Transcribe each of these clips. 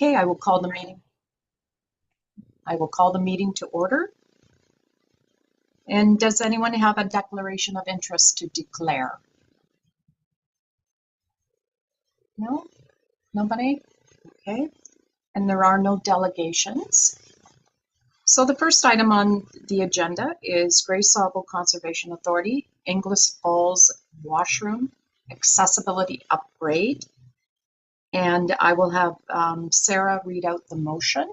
Okay, I will call the meeting to order. And does anyone have a declaration of interest to declare? No? Nobody? Okay. And there are no delegations. So the first item on the agenda is Grey Sauble Conservation Authority, Inglis Falls Washroom Accessibility Upgrade. And I will have Sarah read out the motion.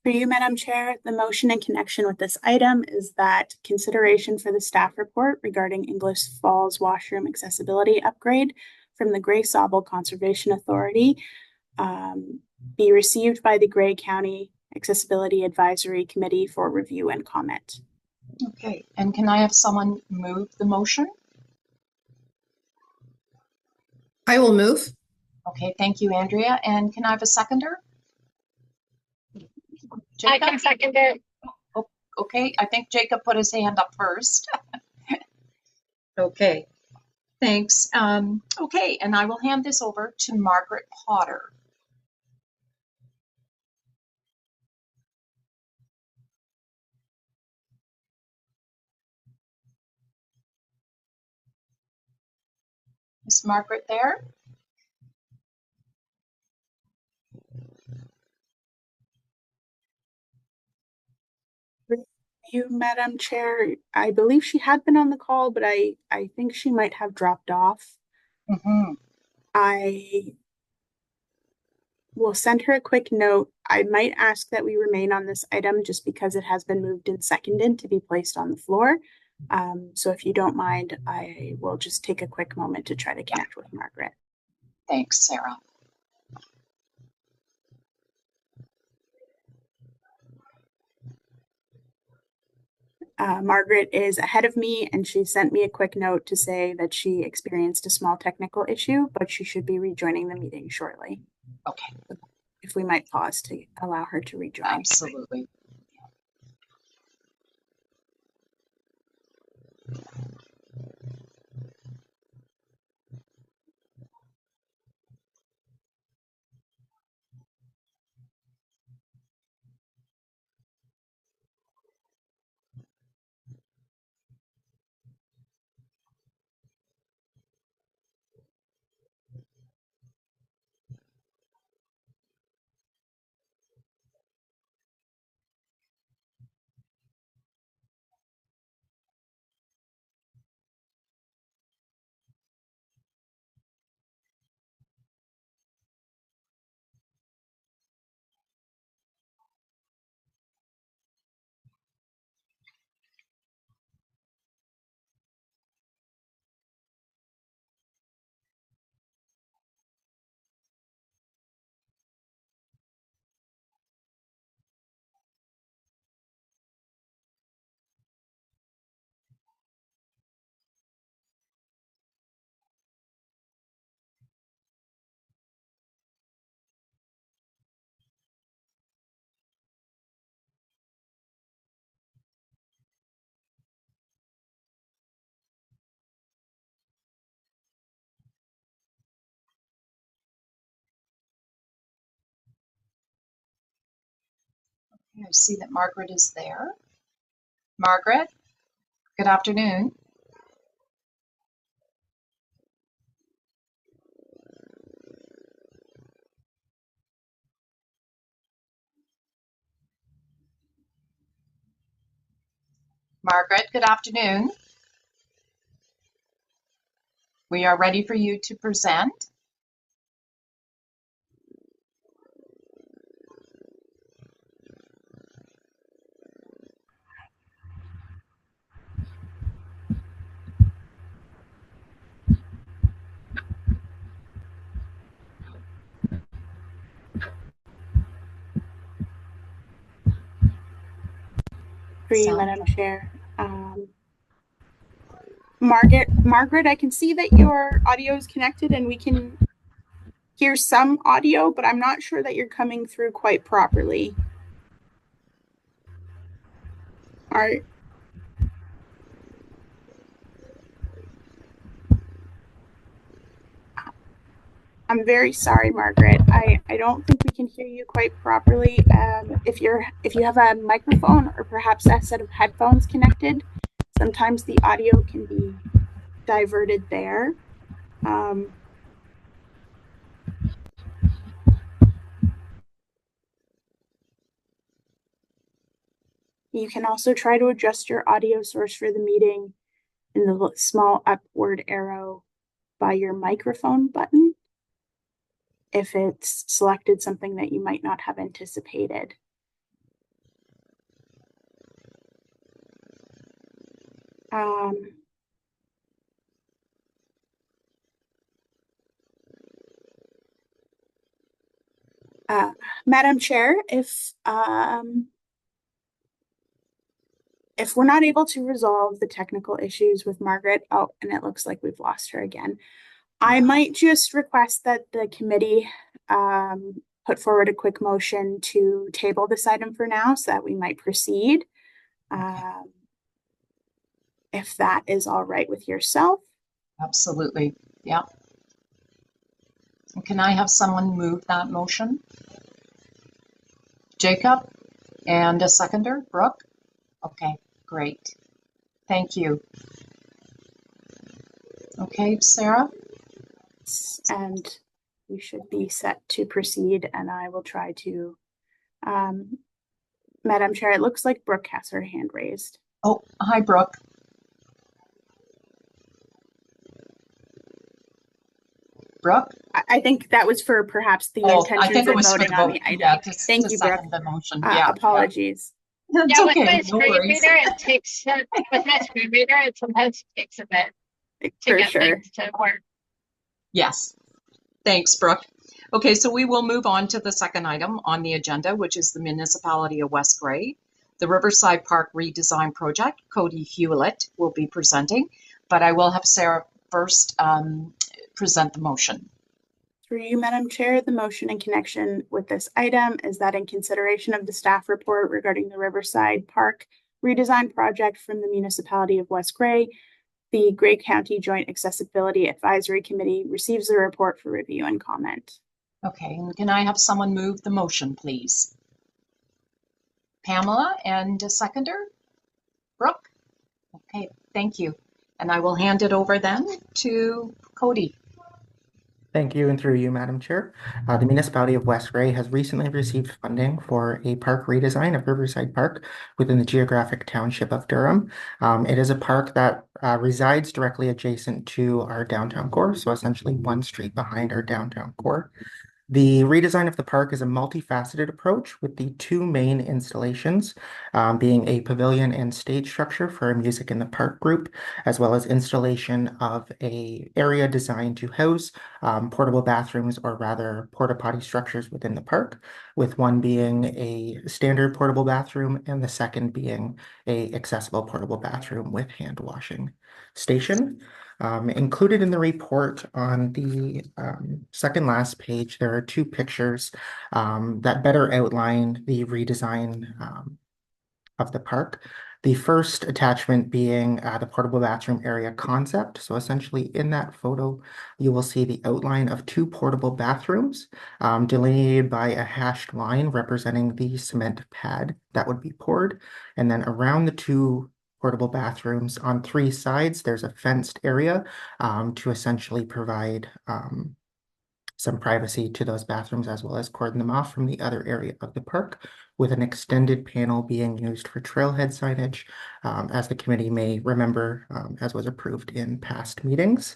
For you, Madam Chair, the motion in connection with this item is that consideration for the staff report regarding Inglis Falls Washroom Accessibility Upgrade from the Grey Sauble Conservation Authority be received by the Grey County Accessibility Advisory Committee for review and comment. Okay, and can I have someone move the motion? I will move. Okay, thank you, Andrea. And can I have a seconder? Jacob? I can second it. Oh, okay, I think Jacob put his hand up first. Okay, thanks. Okay, and I will hand this over to Margaret Potter. Is Margaret there? You, Madam Chair, I believe she had been on the call, but I think she might have dropped off. I will send her a quick note. I might ask that we remain on this item just because it has been moved and seconded to be placed on the floor. So if you don't mind, I will just take a quick moment to try to connect with Margaret. Thanks, Sarah. Margaret is ahead of me, and she sent me a quick note to say that she experienced a small technical issue, but she should be rejoining the meeting shortly. Okay. If we might pause to allow her to rejoin. Absolutely. I see that Margaret is there. Margaret, good afternoon. Margaret, good afternoon. We are ready for you to present. For you, Madam Chair. Margaret, I can see that your audio is connected and we can hear some audio, but I'm not sure that you're coming through quite properly. I'm very sorry, Margaret. I don't think we can hear you quite properly. If you have a microphone or perhaps a set of headphones connected, sometimes the audio can be diverted there. You can also try to adjust your audio source for the meeting in the small upward arrow by your microphone button if it's selected something that you might not have anticipated. Madam Chair, if we're not able to resolve the technical issues with Margaret, oh, and it looks like we've lost her again, I might just request that the committee put forward a quick motion to table this item for now so that we might proceed. If that is all right with yourself. Absolutely. Yeah. Can I have someone move that motion? Jacob, and a seconder, Brooke? Okay, great. Thank you. Okay, Sarah? And we should be set to proceed, and I will try to. Madam Chair, it looks like Brooke has her hand raised. Oh, hi, Brooke. Brooke? I think that was for perhaps the intentions of voting on the item. Yeah, Thank you, Brooke. The motion. Apologies. That's yeah, okay. with my screen reader, it takes it sometimes takes a bit to get things to work. Yes. Thanks, Brooke. Okay, so we will move on to the second item on the agenda, which is the Municipality of West Grey. The Riverside Park Redesign Project. Cody Hewlett will be presenting, but I will have Sarah first present the motion. Through you, Madam Chair, the motion in connection with this item is that in consideration of the staff report regarding the Riverside Park redesign project from the Municipality of West Grey, the Grey County Joint Accessibility Advisory Committee receives the report for review and comment. Okay, and can I have someone move the motion, please? Pamela, and a seconder? Brooke? Okay, thank you. And I will hand it over then to Cody. Thank you, and through you, Madam Chair. The Municipality of West Grey has recently received funding for a park redesign of Riverside Park within the geographic township of Durham. It is a park that resides directly adjacent to our downtown core, so essentially one street behind our downtown core. The redesign of the park is a multifaceted approach with the two main installations being a pavilion and stage structure for a Music in the Park group, as well as installation of a area designed to house portable bathrooms, or rather porta potty structures within the park, with one being a standard portable bathroom and the second being a accessible portable bathroom with hand washing station. Included in the report on the second last page, there are two pictures that better outline the redesign of the park. The first attachment being the portable bathroom area concept. So essentially in that photo, you will see the outline of two portable bathrooms delineated by a hashed line representing the cement pad that would be poured. And then around the two portable bathrooms on three sides, there's a fenced area to essentially provide some privacy to those bathrooms, as well as cordon them off from the other area of the park, with an extended panel being used for trailhead signage, as the committee may remember, as was approved in past meetings.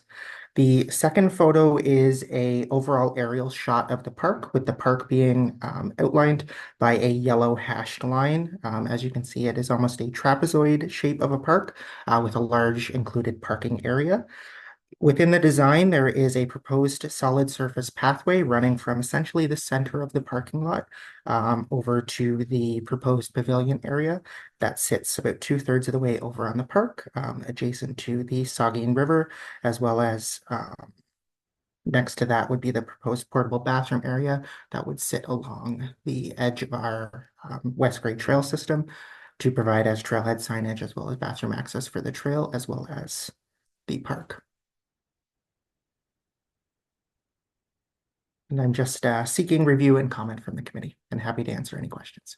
The second photo is a overall aerial shot of the park, with the park being outlined by a yellow hashed line. As you can see, it is almost a trapezoid shape of a park with a large included parking area. Within the design, there is a proposed solid surface pathway running from essentially the center of the parking lot over to the proposed pavilion area that sits about 2/3 of the way over on the park, adjacent to the Saugeen River, as well as next to that would be the proposed portable bathroom area that would sit along the edge of our West Grey Trail system to provide as trailhead signage, as well as bathroom access for the trail, as well as the park. And I'm just seeking review and comment from the committee and happy to answer any questions.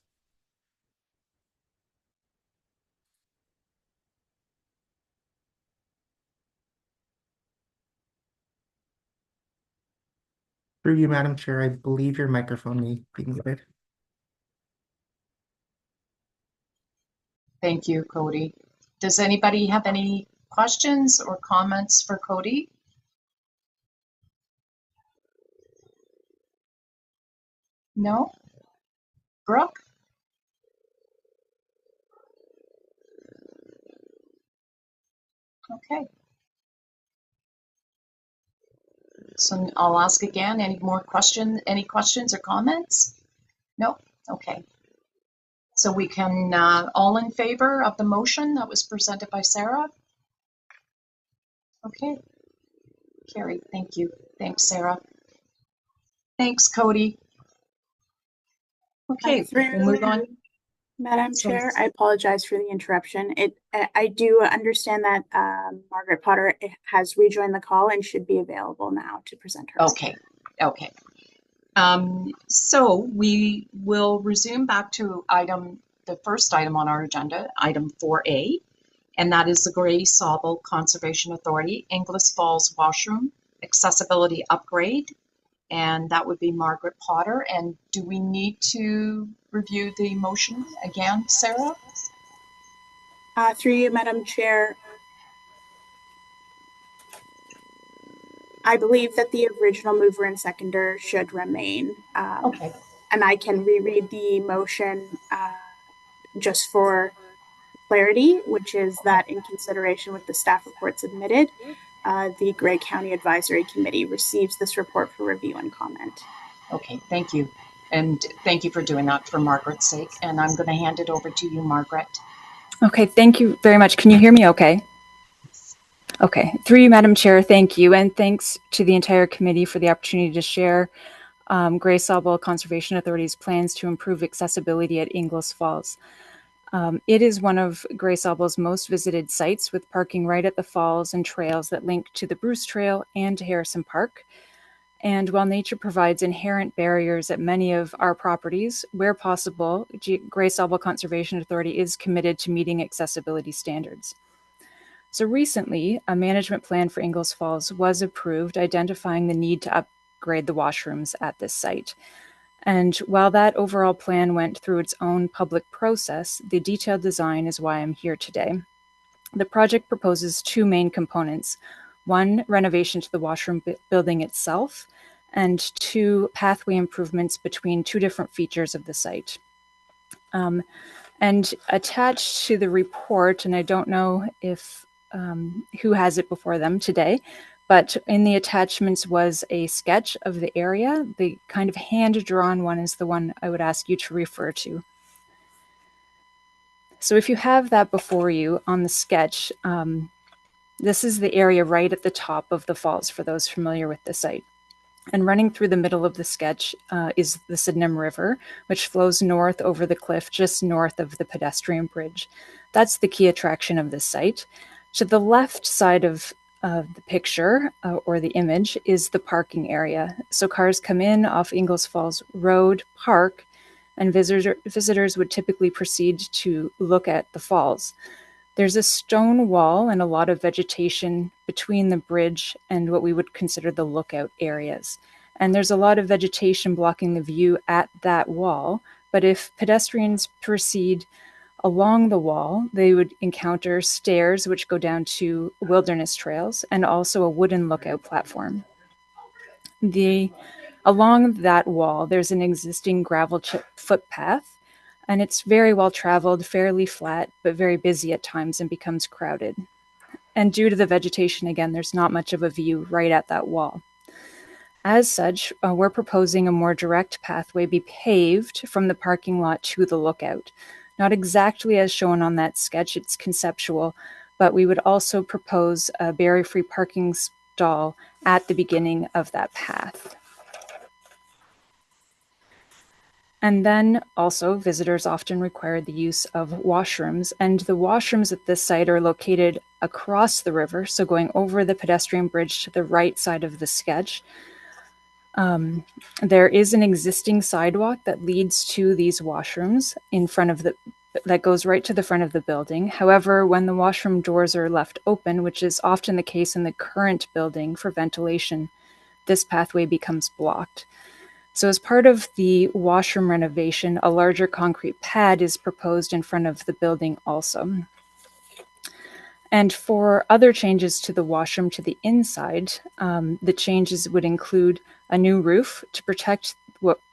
Through you, Madam Chair, I believe your microphone may be muted. Thank you, Cody. Does anybody have any questions or comments for Cody? No? Brooke? Okay. So I'll ask again, any questions or comments? No? Okay. So we can, all in favor of the motion that was presented by Sarah? Okay. Carried. Thank you. Thanks, Sarah. Thanks, Cody. Okay, we'll move on. Madam Sorry. Chair, I apologize for the interruption. I do understand that Margaret Potter has rejoined the call and should be available now to present her. Okay, okay. So we will resume back to the first item on our agenda, item 4A, and that is the Grey Sauble Conservation Authority Inglis Falls Washroom Accessibility Upgrade. And that would be Margaret Potter. And do we need to review the motion again, Sarah? Through you, Madam Chair, I believe that the original mover and seconder should remain. Okay. And I can reread the motion just for clarity, which is that in consideration with the staff report submitted, the Grey County Advisory Committee receives this report for review and comment. Okay, thank you. And thank you for doing that for Margaret's sake. And I'm going to hand it over to you, Margaret. Okay, thank you very much. Can you hear me okay? Okay, through you, Madam Chair, thank you. And thanks to the entire committee for the opportunity to share Grey Sauble Conservation Authority's plans to improve accessibility at Inglis Falls. It is one of Grey Sauble's most visited sites, with parking right at the falls and trails that link to the Bruce Trail and to Harrison Park. And while nature provides inherent barriers at many of our properties, where possible, Grey Sauble Conservation Authority is committed to meeting accessibility standards. So recently, a management plan for Inglis Falls was approved, identifying the need to upgrade the washrooms at this site. And while that overall plan went through its own public process, the detailed design is why I'm here today. The project proposes two main components: one, renovation to the washroom building itself, and two, pathway improvements between two different features of the site. And attached to the report, and I don't know if who has it before them today, but in the attachments was a sketch of the area. The kind of hand-drawn one is the one I would ask you to refer to. So if you have that before you on the sketch, this is the area right at the top of the falls for those familiar with the site. And running through the middle of the sketch is the Sydenham River, which flows north over the cliff just north of the pedestrian bridge. That's the key attraction of this site. To the left side of the picture or the image is the parking area. So cars come in off Inglis Falls Road, park, and visitors would typically proceed to look at the falls. There's a stone wall and a lot of vegetation between the bridge and what we would consider the lookout areas. And there's a lot of vegetation blocking the view at that wall, but if pedestrians proceed along the wall, they would encounter stairs which go down to wilderness trails and also a wooden lookout platform. Along that wall, there's an existing gravel footpath, and it's very well traveled, fairly flat, but very busy at times and becomes crowded. And due to the vegetation, again, there's not much of a view right at that wall. As such, we're proposing a more direct pathway be paved from the parking lot to the lookout. Not exactly as shown on that sketch, it's conceptual, but we would also propose a barrier-free parking stall at the beginning of that path. And then also, visitors often require the use of washrooms, and the washrooms at this site are located across the river, so going over the pedestrian bridge to the right side of the sketch. There is an existing sidewalk that leads to these washrooms that goes right to the front of the building. However, when the washroom doors are left open, which is often the case in the current building for ventilation, this pathway becomes blocked. So as part of the washroom renovation, a larger concrete pad is proposed in front of the building also. And for other changes to the washroom to the inside, the changes would include a new roof to protect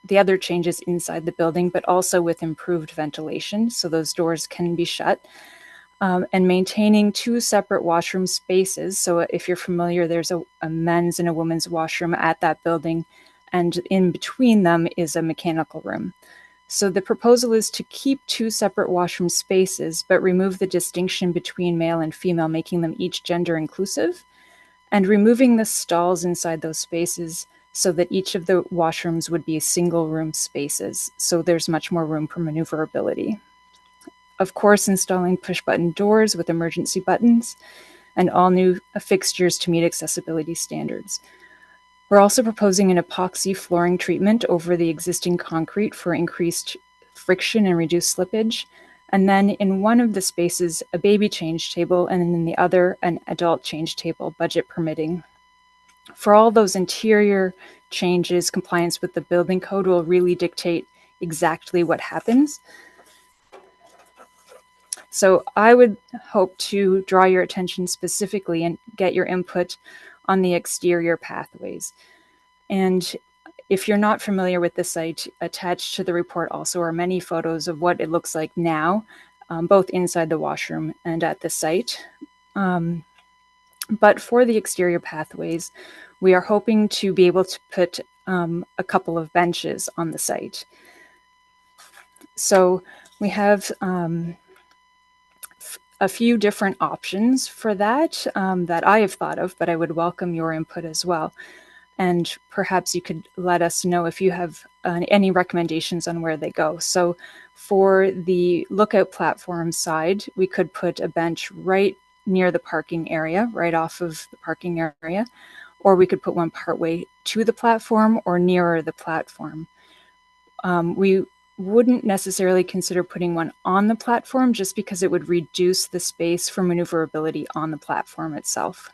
the other changes inside the building, but also with improved ventilation, so those doors can be shut. And maintaining 2 separate washroom spaces. So if you're familiar, there's a men's and a women's washroom at that building, and in between them is a mechanical room. So the proposal is to keep 2 separate washroom spaces, but remove the distinction between male and female, making them each gender inclusive, and removing the stalls inside those spaces so that each of the washrooms would be single room spaces. So there's much more room for maneuverability. Of course, installing push button doors with emergency buttons and all new fixtures to meet accessibility standards. We're also proposing an epoxy flooring treatment over the existing concrete for increased friction and reduced slippage. And then in one of the spaces, a baby change table, and in the other, an adult change table, budget permitting. For all those interior changes, compliance with the building code will really dictate exactly what happens. So I would hope to draw your attention specifically and get your input on the exterior pathways. And if you're not familiar with the site, attached to the report also are many photos of what it looks like now, both inside the washroom and at the site. But for the exterior pathways, we are hoping to be able to put a couple of benches on the site. So we have a few different options for that that I have thought of, but I would welcome your input as well. And perhaps you could let us know if you have any recommendations on where they go. So for the lookout platform side, we could put a bench right near the parking area, right off of the parking area, or we could put one partway to the platform or nearer the platform. We wouldn't necessarily consider putting one on the platform just because it would reduce the space for maneuverability on the platform itself.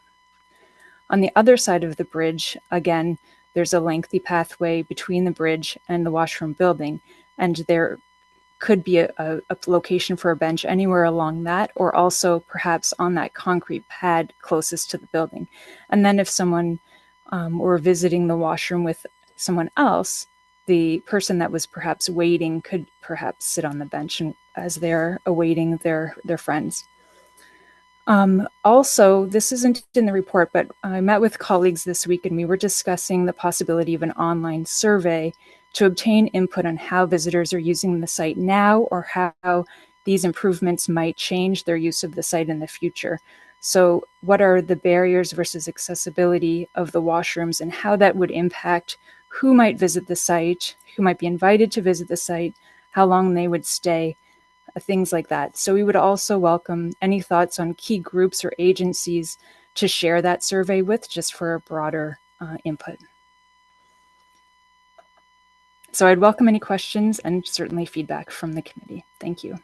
On the other side of the bridge, again, there's a lengthy pathway between the bridge and the washroom building, and there could be a location for a bench anywhere along that, or also perhaps on that concrete pad closest to the building. And then if someone were visiting the washroom with someone else, the person that was perhaps waiting could perhaps sit on the bench as they're awaiting their friends. Also, this isn't in the report, but I met with colleagues this week and we were discussing the possibility of an online survey to obtain input on how visitors are using the site now or how these improvements might change their use of the site in the future. So what are the barriers versus accessibility of the washrooms and how that would impact who might visit the site, who might be invited to visit the site, how long they would stay, things like that. So we would also welcome any thoughts on key groups or agencies to share that survey with, just for a broader input. So I'd welcome any questions and certainly feedback from the committee. Thank you.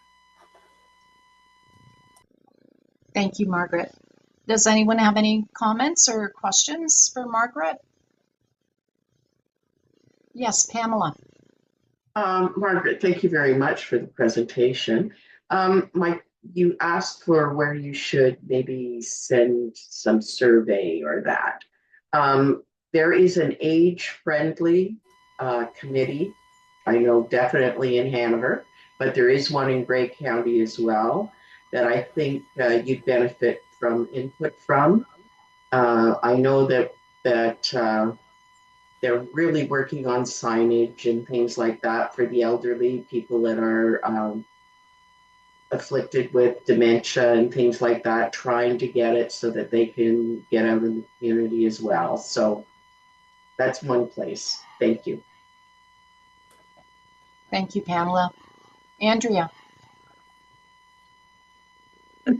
Thank you, Margaret. Does anyone have any comments or questions for Margaret? Yes, Pamela. Margaret, thank you very much for the presentation. You asked for where you should maybe send some survey or that. There is an age-friendly committee, I know definitely in Hanover, but there is one in Grey County as well that I think you'd benefit from input from. I know that they're really working on signage and things like that for the elderly, people that are afflicted with dementia and things like that, trying to get it so that they can get out in the community as well. So that's one place. Thank you. Thank you, Pamela. Andrea.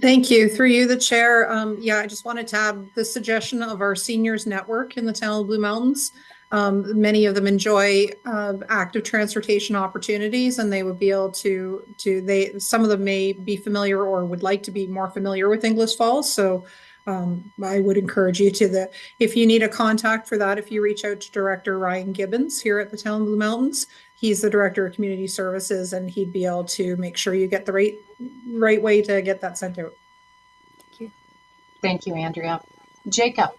Thank you. Through you, the chair. Yeah, I just wanted to add the suggestion of our seniors network in the town of Blue Mountains. Many of them enjoy active transportation opportunities, and they would be able some of them may be familiar or would like to be more familiar with Inglis Falls. So I would encourage you if you need a contact for that, if you reach out to Director Ryan Gibbons here at the Town of Blue Mountains, he's the Director of Community Services, and he'd be able to make sure you get the right way to get that sent out. Thank you. Thank you, Andrea. Jacob.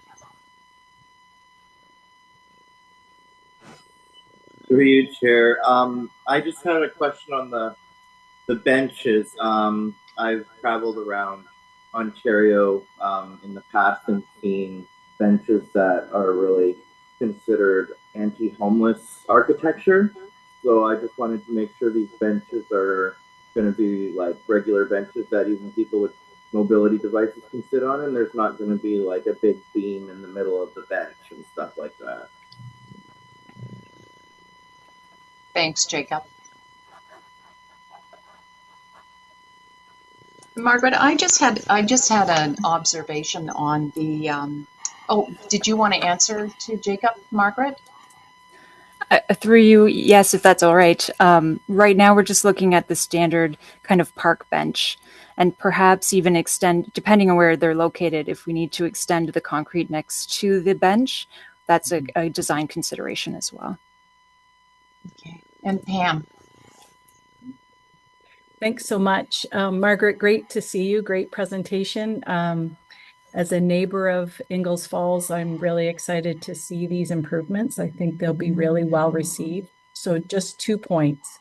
Through you, Chair. I just had a question on the benches. I've traveled around Ontario in the past and seen benches that are really considered anti-homeless architecture. So I just wanted to make sure these benches are going to be like regular benches that even people with mobility devices can sit on, and there's not going to be like a big beam in the middle of the bench and stuff like that. Thanks, Jacob. Margaret, I just had an observation on the. Did you want to answer to Jacob, Margaret? Through you, yes, if that's all right. Right now, we're just looking at the standard kind of park bench, and perhaps even extend, depending on where they're located, if we need to extend the concrete next to the bench, that's a design consideration as well. Okay. And Pam. Thanks so much. Margaret, great to see you. Great presentation. As a neighbor of Ingles Falls, I'm really excited to see these improvements. I think they'll be really well received. So just 2 points.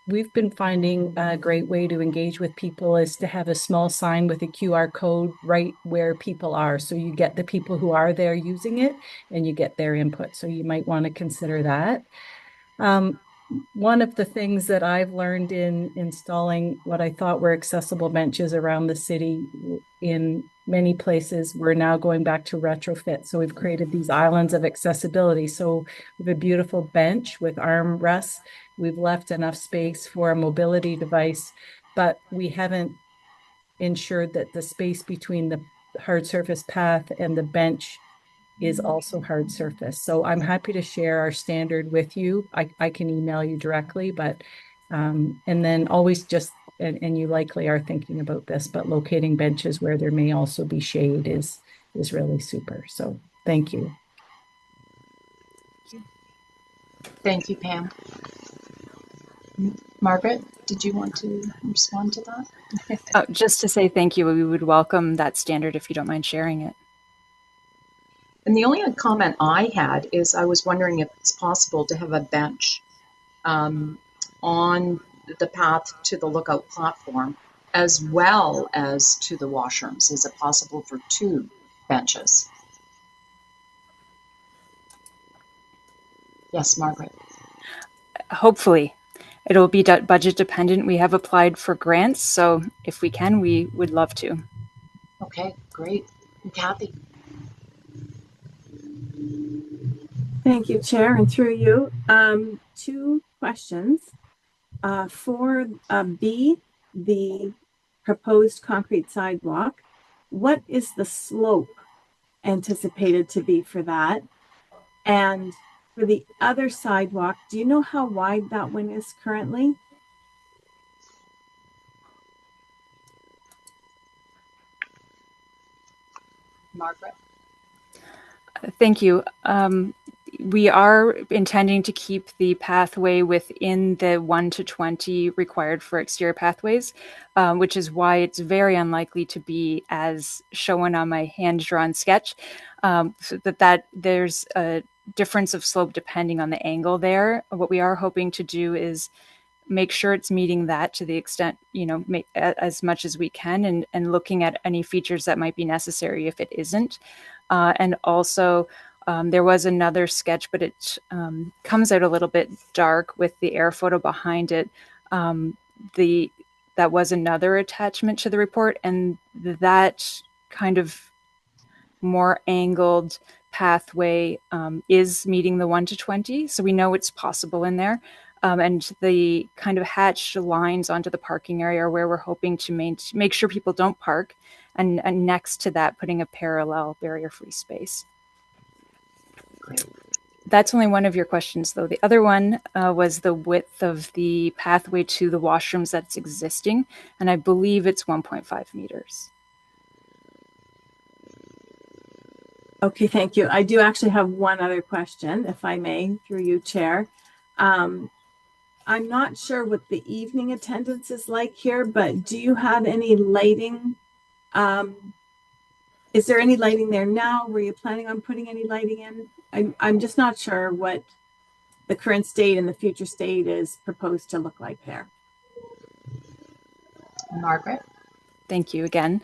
We've been finding a great way to engage with people is to have a small sign with a QR code right where people are. So you get the people who are there using it and you get their input. So you might want to consider that. One of the things that I've learned in installing what I thought were accessible benches around the city in many places, we're now going back to retrofit. So we've created these islands of accessibility. So we have a beautiful bench with arm rests. We've left enough space for a mobility device, but we haven't ensured that the space between the hard surface path and the bench is also hard surface. So I'm happy to share our standard with you. I can email you directly, but and then always just, and you likely are thinking about this, but locating benches where there may also be shade is really super. So thank you. Thank you, Pam. Margaret, did you want to respond to that? Just to say thank you. We would welcome that standard if you don't mind sharing it. And the only comment I had is I was wondering if it's possible to have a bench on the path to the lookout platform as well as to the washrooms. Is it possible for 2 benches? Yes, Margaret. Hopefully. It'll be budget dependent. We have applied for grants, so if we can, we would love to. Okay, great. And Kathy. Thank you, Chair, and through you. 2 questions. For B, the proposed concrete sidewalk, what is the slope anticipated to be for that? And for the other sidewalk, do you know how wide that one is currently? Margaret. Thank you. We are intending to keep the pathway within the 1 to 20 required for exterior pathways, which is why it's very unlikely to be as shown on my hand-drawn sketch, so that there's a difference of slope depending on the angle there. What we are hoping to do is make sure it's meeting that to the extent, as much as we can, and looking at any features that might be necessary if it isn't. And also, there was another sketch, but it comes out a little bit dark with the air photo behind it. That was another attachment to the report, and that kind of more angled pathway is meeting the 1 to 20. So we know it's possible in there. And the kind of hatched lines onto the parking area are where we're hoping to make sure people don't park. And next to that, putting a parallel barrier-free space. Great. That's only one of your questions, though. The other one was the width of the pathway to the washrooms that's existing, and I believe it's 1.5 meters. Okay, thank you. I do actually have one other question, if I may, through you, Chair. I'm not sure what the evening attendance is like here, but do you have any lighting? Is there any lighting there now? Were you planning on putting any lighting in? I'm just not sure what the current state and the future state is proposed to look like there. Margaret? Thank you again.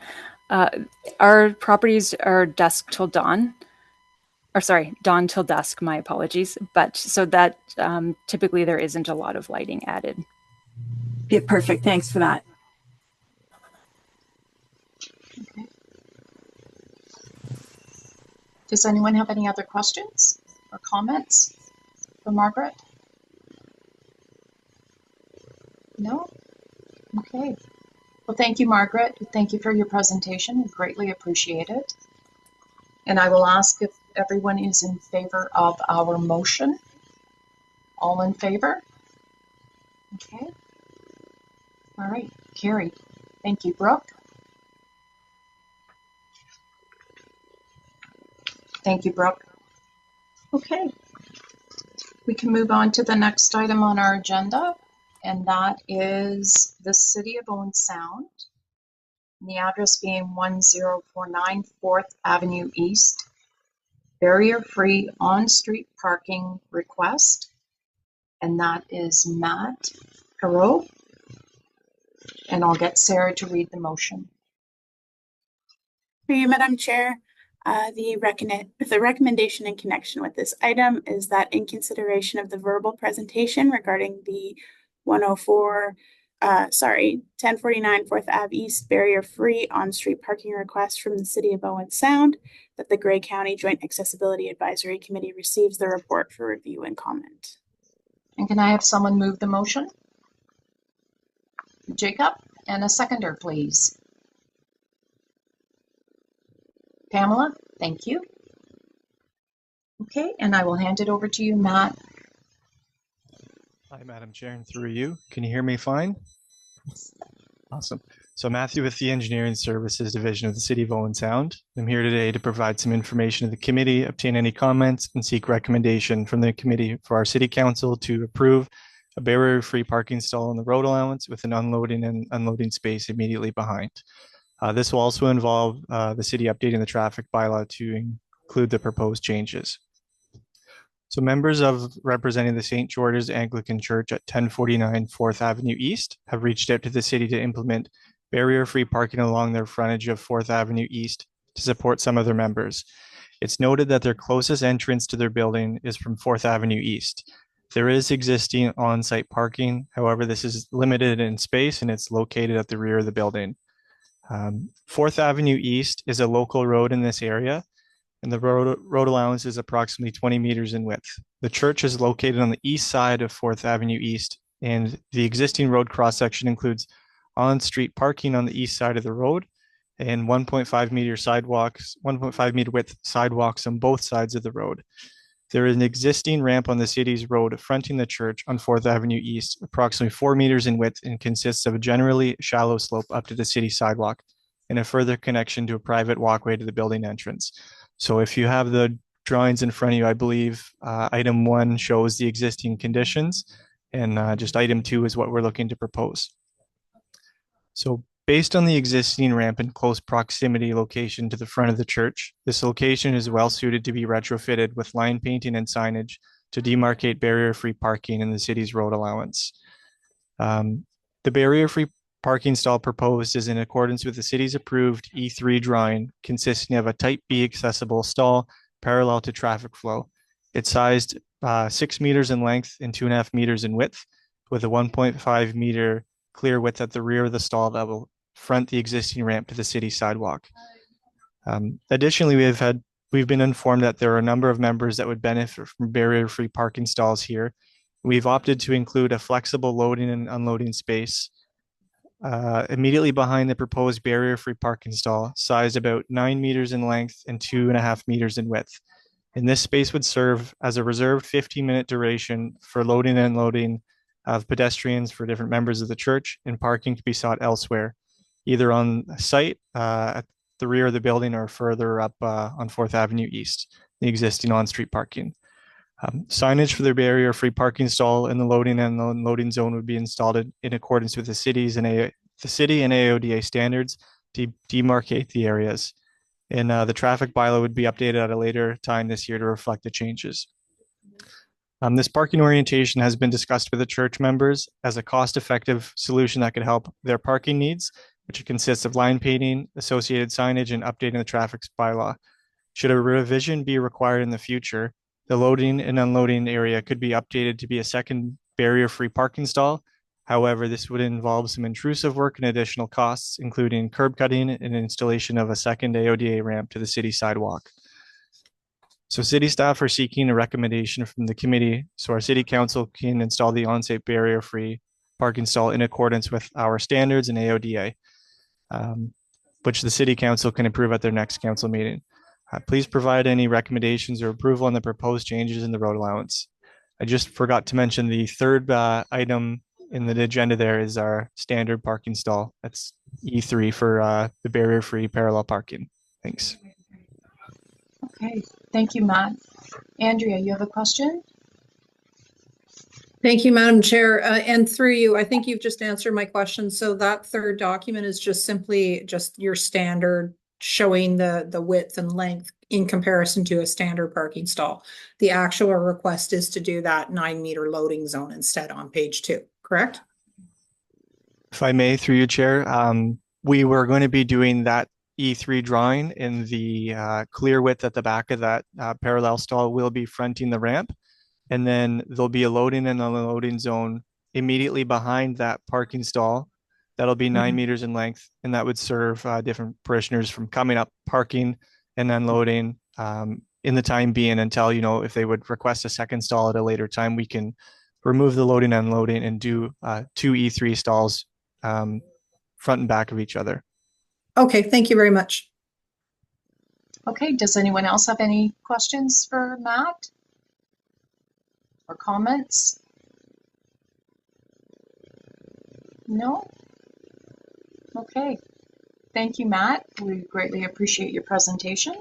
Our properties are dusk till dawn, or sorry, dawn till dusk, my apologies. But so that typically there isn't a lot of lighting added. Yeah, perfect. Thanks for that. Okay. Does anyone have any other questions or comments for Margaret? No? Okay. Well, thank you, Margaret. Thank you for your presentation. We greatly appreciate it. And I will ask if everyone is in favor of our motion. All in favor? Okay. All right, carried. Thank you, Brooke. Thank you, Brooke. Okay. We can move on to the next item on our agenda, and that is the City of Owen Sound, and the address being 1049 4th Avenue East, barrier-free on-street parking request, and that is Matt Perot, and I'll get Sarah to read the motion. For you, Madam Chair, the recommendation in connection with this item is that in consideration of the verbal presentation regarding the 1049 4th Ave East barrier-free on-street parking request from the City of Owen Sound, that the Grey County Joint Accessibility Advisory Committee receives the report for review and comment. And can I have someone move the motion? Jacob, and a seconder, please. Pamela, thank you. Okay, and I will hand it over to you, Matt. Hi, Madam Chair, and through you. Can you hear me fine? Awesome. So Matthew with the Engineering Services Division of the City of Owen Sound. I'm here today to provide some information to the committee, obtain any comments, and seek recommendation from the committee for our City Council to approve a barrier-free parking stall in the road allowance with an unloading and unloading space immediately behind. This will also involve the city updating the traffic bylaw to include the proposed changes. So members of representing the St. George's Anglican Church at 1049 4th Avenue East have reached out to the city to implement barrier-free parking along their frontage of 4th Avenue East to support some of their members. It's noted that their closest entrance to their building is from 4th Avenue East. There is existing on-site parking. However, this is limited in space and it's located at the rear of the building. 4th Avenue East is a local road in this area, and the road allowance is approximately 20 meters in width. The church is located on the east side of 4th Avenue East, and the existing road cross-section includes on-street parking on the east side of the road and 1.5 meter sidewalks, 1.5 meter width sidewalks on both sides of the road. There is an existing ramp on the city's road fronting the church on 4th Avenue East, approximately 4 meters in width, and consists of a generally shallow slope up to the city sidewalk and a further connection to a private walkway to the building entrance. So if you have the drawings in front of you, I believe item 1 shows the existing conditions, and just item 2 is what we're looking to propose. So based on the existing ramp in close proximity location to the front of the church, this location is well suited to be retrofitted with line painting and signage to demarcate barrier-free parking in the city's road allowance. The barrier-free parking stall proposed is in accordance with the city's approved E3 drawing, consisting of a Type B accessible stall parallel to traffic flow. It's sized 6 meters in length and 2.5 meters in width, with a 1.5 meter clear width at the rear of the stall that will front the existing ramp to the city sidewalk. Additionally, we've been informed that there are a number of members that would benefit from barrier-free parking stalls here. We've opted to include a flexible loading and unloading space immediately behind the proposed barrier-free parking stall, sized about 9 meters in length and 2.5 meters in width. And this space would serve as a reserved 15-minute duration for loading and unloading of pedestrians for different members of the church, and parking can be sought elsewhere, either on site at the rear of the building or further up on 4th Avenue East, the existing on-street parking. Signage for the barrier-free parking stall in the loading and unloading zone would be installed in accordance with the city and AODA standards to demarcate the areas. And the traffic bylaw would be updated at a later time this year to reflect the changes. This parking orientation has been discussed with the church members as a cost-effective solution that could help their parking needs, which consists of line painting, associated signage, and updating the traffic bylaw. Should a revision be required in the future, the loading and unloading area could be updated to be a second barrier-free parking stall. However, this would involve some intrusive work and additional costs, including curb cutting and installation of a second AODA ramp to the city sidewalk. So city staff are seeking a recommendation from the committee so our city council can install the on-site barrier-free parking stall in accordance with our standards and AODA, which the city council can approve at their next council meeting. Please provide any recommendations or approval on the proposed changes in the road allowance. I just forgot to mention the third item in the agenda there is our standard parking stall. That's E3 for the barrier-free parallel parking. Thanks. Okay, thank you, Matt. Andrea, you have a question? Thank you, Madam Chair. And through you, I think you've just answered my question. So that third document is just simply just your standard showing the width and length in comparison to a standard parking stall. The actual request is to do that 9-meter loading zone instead on page 2, correct? If I may, through you, Chair, we were going to be doing that E3 drawing in the clear width at the back of that parallel stall will be fronting the ramp. And then there'll be a loading and unloading zone immediately behind that parking stall. That'll be 9 meters in length, and that would serve different parishioners from coming up, parking, and unloading in the time being until, you know, if they would request a second stall at a later time, we can remove the loading and unloading and do 2 E3 stalls front and back of each other. Okay, thank you very much. Okay, does anyone else have any questions for Matt or comments? No? Okay, thank you, Matt. We greatly appreciate your presentation.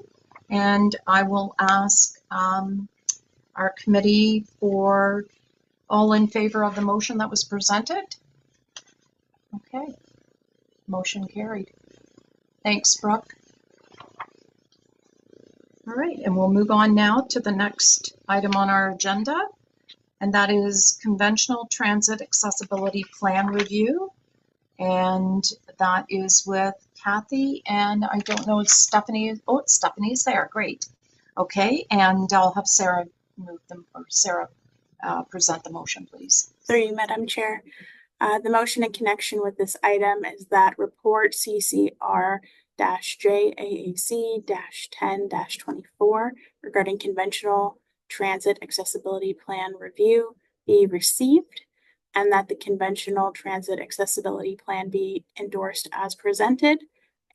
And I will ask our committee for all in favor of the motion that was presented. Okay, motion carried. Thanks, Brooke. All right, and we'll move on now to the next item on our agenda, and that is Conventional Transit Accessibility Plan Review. And that is with Kathy, and I don't know if Stephanie, oh, Stephanie's there, great. Okay, and I'll have Sarah move them, or Sarah present the motion, please. Through you, Madam Chair. The motion in connection with this item is that report CCR-JAAC-10-24 regarding Conventional Transit Accessibility Plan Review be received, and that the Conventional Transit Accessibility Plan be endorsed as presented,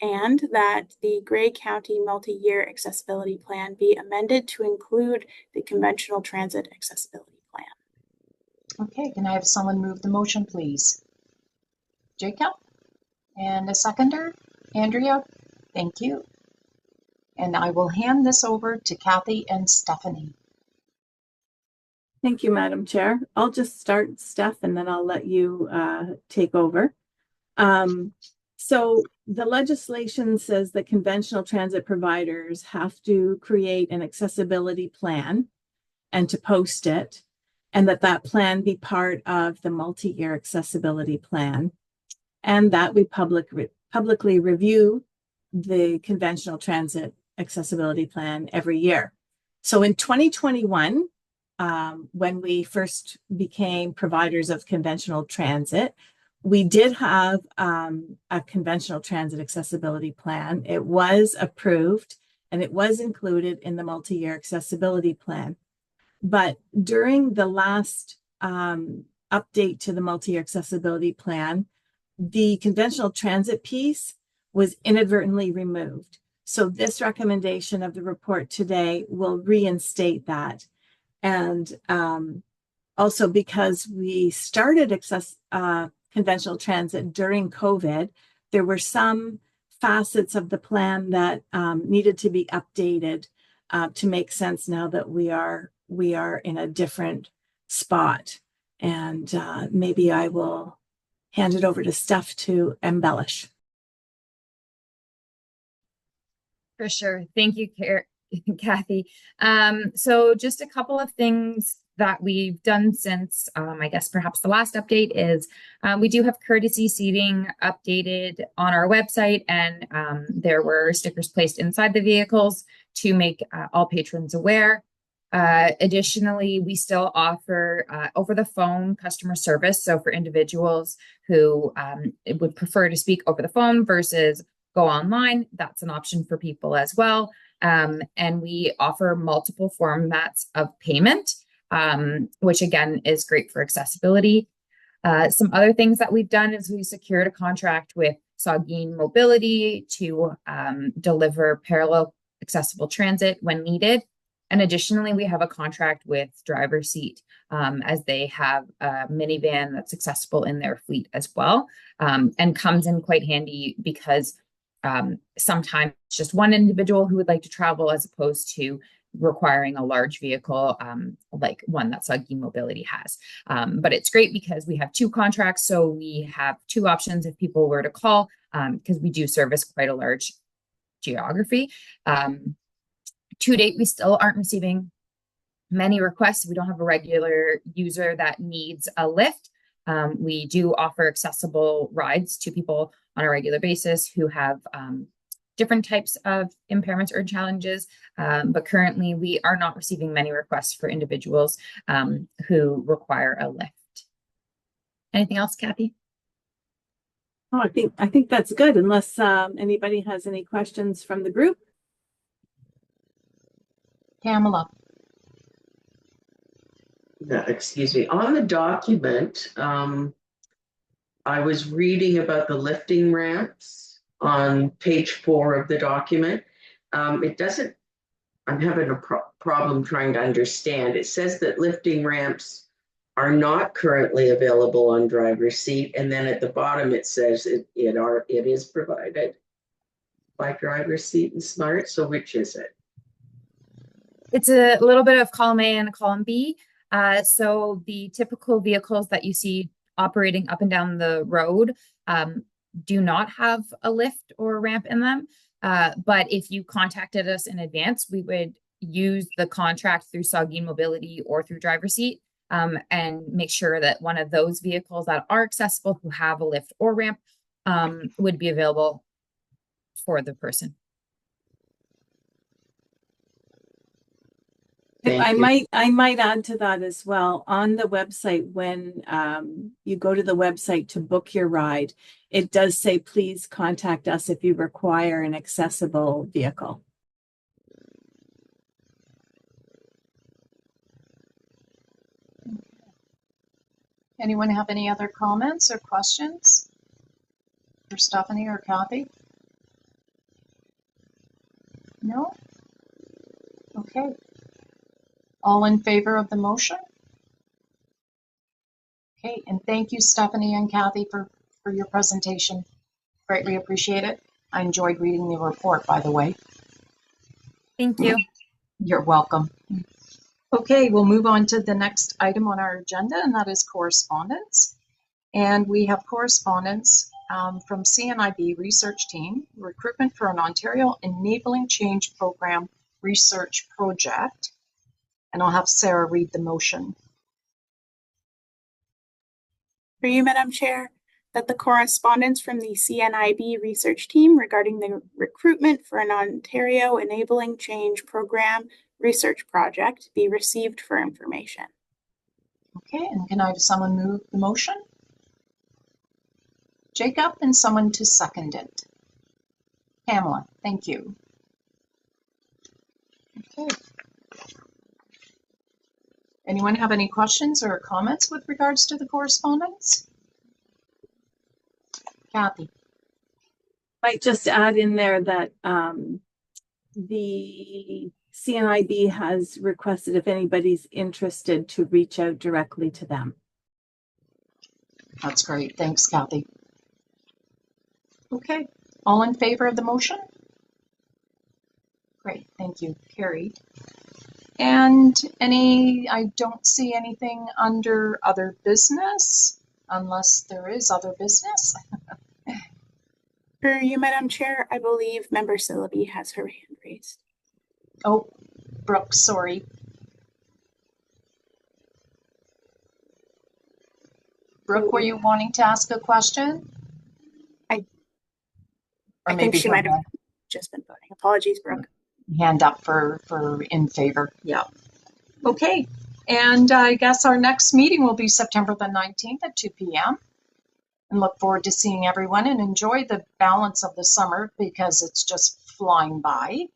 and that the Grey County Multi-Year Accessibility Plan be amended to include the Conventional Transit Accessibility Plan. Okay, can I have someone move the motion, please? Jacob? And a seconder? Andrea? Thank you. And I will hand this over to Kathy and Stephanie. Thank you, Madam Chair. I'll just start, Steph, and then I'll let you take over. So the legislation says that conventional transit providers have to create an accessibility plan and to post it, and that plan be part of the multi-year accessibility plan, and that we publicly review the conventional transit accessibility plan every year. So in 2021, when we first became providers of conventional transit, we did have a conventional transit accessibility plan. It was approved and it was included in the multi-year accessibility plan. But during the last update to the multi-year accessibility plan, the conventional transit piece was inadvertently removed. So this recommendation of the report today will reinstate that. And also because we started conventional transit during COVID, there were some facets of the plan that needed to be updated to make sense now that we are in a different spot. And maybe I will hand it over to Steph to embellish. For sure. Thank you, Kathy. So just a couple of things that we've done since, I guess perhaps the last update is we do have courtesy seating updated on our website, and there were stickers placed inside the vehicles to make all patrons aware. Additionally, we still offer over the phone customer service. So for individuals who would prefer to speak over the phone versus go online, that's an option for people as well. And we offer multiple formats of payment, which again is great for accessibility. Some other things that we've done is we secured a contract with Saugeen Mobility to deliver parallel accessible transit when needed. And additionally, we have a contract with Driver Seat as they have a minivan that's accessible in their fleet as well, and comes in quite handy because sometimes it's just one individual who would like to travel as opposed to requiring a large vehicle like one that Saugeen Mobility has. But it's great because we have two contracts, so we have two options if people were to call, because we do service quite a large geography. To date, we still aren't receiving many requests. We don't have a regular user that needs a lift. We do offer accessible rides to people on a regular basis who have different types of impairments or challenges, but currently we are not receiving many requests for individuals who require a lift. Anything else, Kathy? Oh, I think that's good, unless anybody has any questions from the group. Pamela. No, excuse me. On the document, I was reading about the lifting ramps on page 4 of the document. It doesn't, I'm having a problem trying to understand. It says that lifting ramps are not currently available on Driver Seat. And then at the bottom, it says it is provided by Driver Seat and Smart. So which is it? It's a little bit of column A and column B. So the typical vehicles that you see operating up and down the road do not have a lift or a ramp in them. But if you contacted us in advance, we would use the contract through Saugeen Mobility or through Driver Seat and make sure that one of those vehicles that are accessible who have a lift or ramp would be available for the person. I might add to that as well. On the website, when you go to the website to book your ride, it does say, please contact us if you require an accessible vehicle. Anyone have any other comments or questions for Stephanie or Kathy? No? Okay. All in favor of the motion? Okay, and thank you, Stephanie and Kathy, for your presentation. Greatly appreciate it. I enjoyed reading the report, by the way. Thank you. You're welcome. Okay, we'll move on to the next item on our agenda, and that is correspondence. And we have correspondence from CNIB research team, recruitment for an Ontario Enabling Change Program research project. And I'll have Sarah read the motion. For you, Madam Chair, that the correspondence from the CNIB research team regarding the recruitment for an Ontario Enabling Change Program research project be received for information. Okay, and can I have someone move the motion? Jacob, and someone to second it. Pamela, thank you. Okay. Anyone have any questions or comments with regards to the correspondence? Kathy. Might just add in there that the CNIB has requested if anybody's interested to reach out directly to them. That's great. Thanks, Kathy. Okay, all in favor of the motion? Great, thank you, carried. And I don't see anything under other business, unless there is other business. For you, Madam Chair, I believe Member Sillaby has her hand raised. Oh, Brooke, sorry. Brooke, were you wanting to ask a question? I think she might have just been voting. Apologies, Brooke. Hand up for in favor. Yeah. Okay. And I guess our next meeting will be September the 19th at 2 p.m. And look forward to seeing everyone and enjoy the balance of the summer because it's just flying by.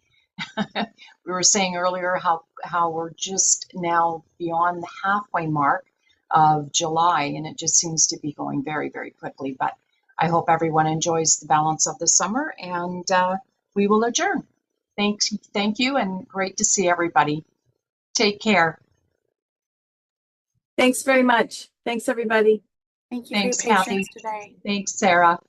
We were saying earlier how we're just now beyond the halfway mark of July, and it just seems to be going very, very quickly. But I hope everyone enjoys the balance of the summer, and we will adjourn. Thank you, and great to see everybody. Take care. Thanks very much. Thanks, everybody. Thank you Thanks, for your Kathy. patience today. Thanks, Sarah.